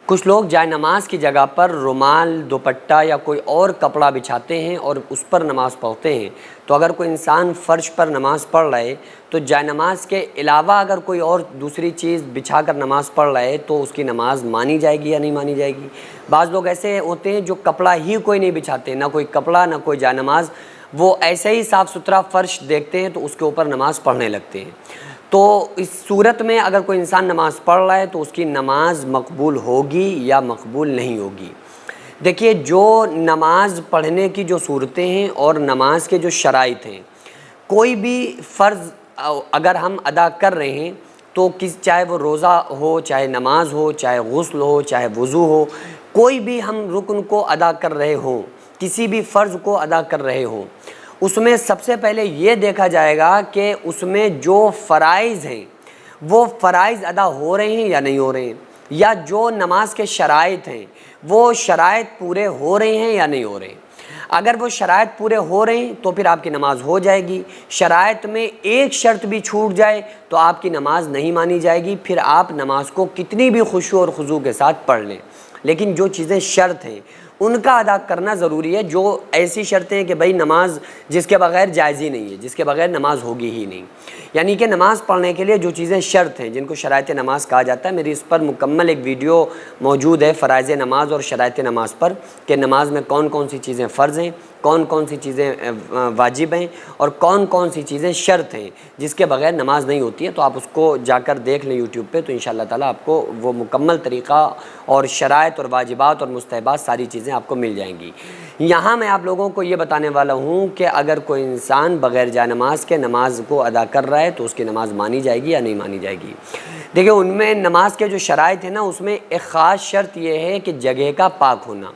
کچھ لوگ جائے نماز کی جگہ پر رومال، دوپٹہ یا کوئی اور کپڑا بچھاتے ہیں اور اس پر نماز پڑھتے ہیں۔ تو اگر کوئی انسان فرش پر نماز پڑھ رہا ہے تو جائے نماز کے علاوہ اگر کوئی اور دوسری چیز بچھا کر نماز پڑھ رہا ہے تو اس کی نماز مانی جائے گی یا نہیں مانی جائے گی؟ بعض لوگ ایسے ہوتے ہیں جو کپڑا ہی کوئی نہیں بچھاتے، نہ کوئی کپڑا نہ کوئی جائے نماز، وہ ایسے ہی صاف ستھرا فرش دیکھتے ہیں تو اس کے اوپر نماز پڑھنے لگتے ہیں۔ تو اس صورت میں اگر کوئی انسان نماز پڑھ رہا ہے تو اس کی نماز مقبول ہوگی یا مقبول نہیں ہوگی؟ دیکھیے، جو نماز پڑھنے کی جو صورتیں ہیں اور نماز کے جو شرائط ہیں، کوئی بھی فرض اگر ہم ادا کر رہے ہیں تو چاہے وہ روزہ ہو، چاہے نماز ہو، چاہے غسل ہو، چاہے وضو ہو، کوئی بھی ہم رکن کو ادا کر رہے ہوں، کسی بھی فرض کو ادا کر رہے ہوں، اس میں سب سے پہلے یہ دیکھا جائے گا کہ اس میں جو فرائض ہیں وہ فرائض ادا ہو رہے ہیں یا نہیں ہو رہے ہیں، یا جو نماز کے شرائط ہیں وہ شرائط پورے ہو رہے ہیں یا نہیں ہو رہے ہیں۔ اگر وہ شرائط پورے ہو رہے ہیں تو پھر آپ کی نماز ہو جائے گی۔ شرائط میں ایک شرط بھی چھوٹ جائے تو آپ کی نماز نہیں مانی جائے گی، پھر آپ نماز کو کتنی بھی خشوع اور خضوع کے ساتھ پڑھ لیں۔ لیکن جو چیزیں شرط ہیں ان کا ادا کرنا ضروری ہے، جو ایسی شرطیں ہیں کہ بھئی نماز جس کے بغیر جائز ہی نہیں ہے، جس کے بغیر نماز ہوگی ہی نہیں، یعنی کہ نماز پڑھنے کے لیے جو چیزیں شرط ہیں، جن کو شرائط نماز کہا جاتا ہے۔ میری اس پر مکمل ایک ویڈیو موجود ہے فرائض نماز اور شرائط نماز پر، کہ نماز میں کون کون سی چیزیں فرض ہیں، کون کون سی چیزیں واجب ہیں اور کون کون سی چیزیں شرط ہیں جس کے بغیر نماز نہیں ہوتی ہے۔ تو آپ اس کو جا کر دیکھ لیں یوٹیوب پہ، تو انشاءاللہ تعالیٰ آپ کو وہ مکمل طریقہ اور شرائط اور واجبات اور مستحبات ساری چیزیں آپ کو مل جائیں گی۔ یہاں میں آپ لوگوں کو یہ بتانے والا ہوں کہ اگر کوئی انسان بغیر جائے نماز کے نماز کو ادا کر رہا ہے تو اس کی نماز مانی جائے گی یا نہیں مانی جائے گی؟ دیکھیں، ان میں نماز کے جو شرائط ہیں نا، اس میں ایک خاص شرط یہ ہے کہ جگہ کا پاک ہونا۔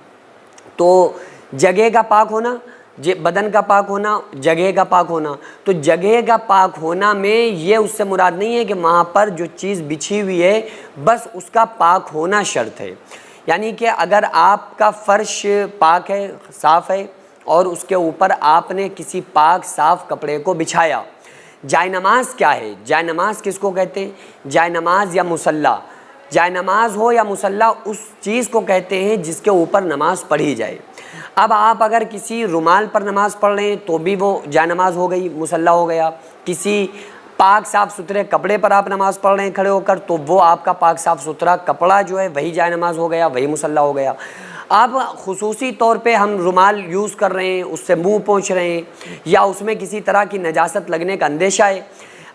تو جگہ کا پاک ہونا، بدن کا پاک ہونا، جگہ کا پاک ہونا۔ تو جگہ کا پاک ہونا میں یہ اس سے مراد نہیں ہے کہ وہاں پر جو چیز بچھی ہوئی ہے بس اس کا پاک ہونا شرط ہے، یعنی کہ اگر آپ کا فرش پاک ہے، صاف ہے، اور اس کے اوپر آپ نے کسی پاک صاف کپڑے کو بچھایا۔ جائے نماز کیا ہے؟ جائے نماز کس کو کہتے ہیں؟ جائے نماز یا مصلی، جائے نماز ہو یا مصلی، اس چیز کو کہتے ہیں جس کے اوپر نماز پڑھی جائے۔ اب آپ اگر کسی رومال پر نماز پڑھ رہے ہیں تو بھی وہ جائے نماز ہو گئی، مصلی ہو گیا۔ کسی پاک صاف ستھرے کپڑے پر آپ نماز پڑھ رہے ہیں کھڑے ہو کر، تو وہ آپ کا پاک صاف ستھرا کپڑا جو ہے وہی جائے نماز ہو گیا، وہی مصلی ہو گیا۔ اب خصوصی طور پہ ہم رومال یوز کر رہے ہیں، اس سے منہ پوچھ رہے ہیں، یا اس میں کسی طرح کی نجاست لگنے کا اندیشہ ہے،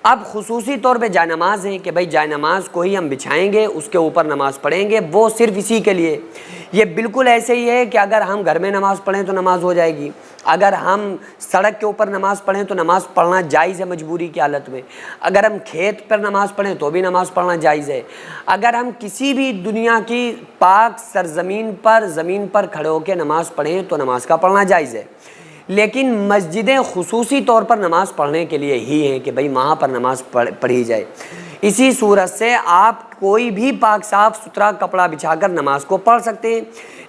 اب خصوصی طور پہ جائے نماز ہے کہ بھئی جائے نماز کو ہی ہم بچھائیں گے، اس کے اوپر نماز پڑھیں گے، وہ صرف اسی کے لیے۔ یہ بالکل ایسے ہی ہے کہ اگر ہم گھر میں نماز پڑھیں تو نماز ہو جائے گی، اگر ہم سڑک کے اوپر نماز پڑھیں تو نماز پڑھنا جائز ہے مجبوری کی حالت میں، اگر ہم کھیت پر نماز پڑھیں تو بھی نماز پڑھنا جائز ہے، اگر ہم کسی بھی دنیا کی پاک سرزمین پر زمین پر کھڑے ہو کے نماز پڑھیں تو نماز کا پڑھنا جائز ہے۔ لیکن مسجدیں خصوصی طور پر نماز پڑھنے کے لیے ہی ہیں کہ بھئی وہاں پر نماز پڑھی جائے۔ اسی صورت سے آپ کوئی بھی پاک صاف ستھرا کپڑا بچھا کر نماز کو پڑھ سکتے ہیں،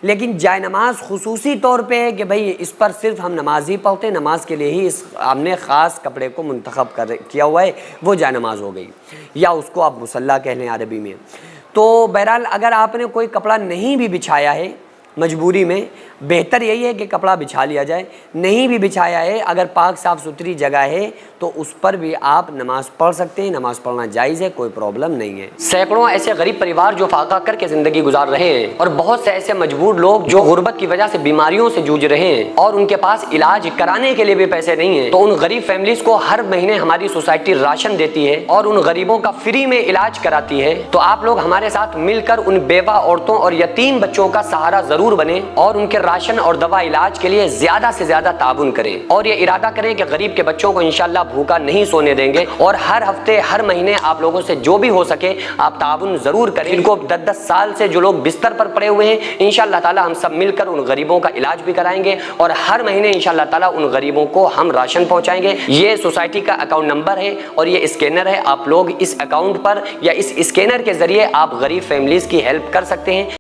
لیکن جائے نماز خصوصی طور پہ ہے کہ بھئی اس پر صرف ہم نماز ہی پڑھتے ہیں، نماز کے لیے ہی ہم نے خاص کپڑے کو منتخب کیا ہوا ہے، وہ جائے نماز ہو گئی، یا اس کو آپ مصلی کہہ لیں عربی میں۔ تو بہرحال اگر آپ نے کوئی کپڑا نہیں بھی بچھایا ہے مجبوری میں، بہتر یہی ہے کہ کپڑا بچھا لیا جائے۔ نہیں بھی بچھایا ہے، اگر پاک صاف ستھری جگہ ہے تو اس پر بھی آپ نماز پڑھ سکتے ہیں، نماز پڑھنا جائز ہے، کوئی پرابلم نہیں ہے۔ سینکڑوں ایسے غریب پریوار جو فاقہ کر کے زندگی گزار رہے ہیں، اور بہت سے ایسے مجبور لوگ جو غربت کی وجہ سے بیماریوں سے جوجھ رہے ہیں اور ان کے پاس علاج کرانے کے لیے بھی پیسے نہیں ہیں، تو ان غریب فیملیز کو ہر مہینے ہماری سوسائٹی راشن دیتی ہے اور ان غریبوں کا فری میں علاج کراتی ہے۔ تو آپ لوگ ہمارے ساتھ مل کر ان بیوہ عورتوں اور یتیم بچوں کا سہارا ضرور بنیں اور ان کے راشن اور دوا علاج کے لیے زیادہ سے زیادہ تعاون کریں، اور یہ ارادہ کریں کہ غریب کے بچوں کو انشاءاللہ بھوکا نہیں سونے دیں گے، اور ہر ہفتے ہر مہینے آپ لوگوں سے جو بھی ہو سکے آپ تعاون ضرور کریں۔ ان کو 10 سال سے جو لوگ بستر پر پڑے ہوئے ہیں، انشاءاللہ تعالی ہم سب مل کر ان غریبوں کا علاج بھی کرائیں گے، اور ہر مہینے انشاءاللہ تعالی ان غریبوں کو ہم راشن پہنچائیں گے۔ یہ سوسائٹی کا اکاؤنٹ نمبر ہے اور یہ اسکینر ہے، آپ لوگ اس اکاؤنٹ پر یا اس اسکینر کے ذریعے آپ غریب فیملیز کی ہیلپ کر سکتے ہیں۔